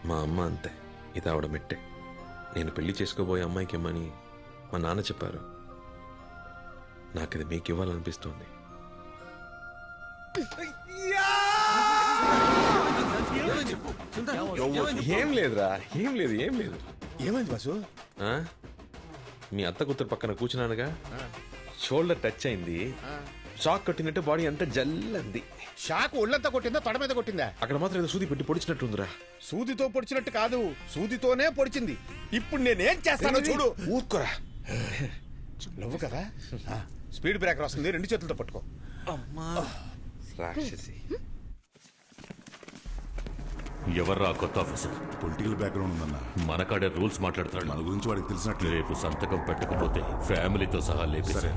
మా అమ్మ అంతే, ఇది ఆవిడ మెట్టే. నేను పెళ్లి చేసుకోబోయే అమ్మాయికి ఇమ్మని మా నాన్న చెప్పారు. నాకు ఇది మీకు ఇవ్వాలనిపిస్తోంది. ఏం లేదురా, ఏం లేదు. ఏమైంది బాసు? ఆ? మీ అత్త కూతురు పక్కన కూర్చున్నానుగా, షోల్డర్ టచ్ అయింది, షాక్ కొట్టినట్టు బాడీ అంతా జల్లంది. షాక్ ఒళ్ళంతా కొట్టిందా, తొడ మీద కొట్టిందా? అక్కడ మాత్రం ఏదో సూది పెట్టి పొడిచినట్టుందిరా. సూదితో పొడిచినట్టు కాదు, సూదితోనే పొడిచింది. ఇప్పుడు నేనేం చేస్తానో చూడు. ఊరుకోరా. నువ్వు కదా, స్పీడ్ బ్రేకర్ వస్తుంది, 2 చేతులతో పట్టుకో. రాక్షసి. ఎవర్రా కొత్త ఆఫీసర్? పొలిటికల్ బ్యాక్గ్రౌండ్ ఉందన్న. మనకాడే రూల్స్ మాట్లాడతాడు. మన గురించి వాడికి తెలిసినట్లే. రేపు సంతకం పెట్టకపోతే ఫ్యామిలీతో సహా లేపేశారు.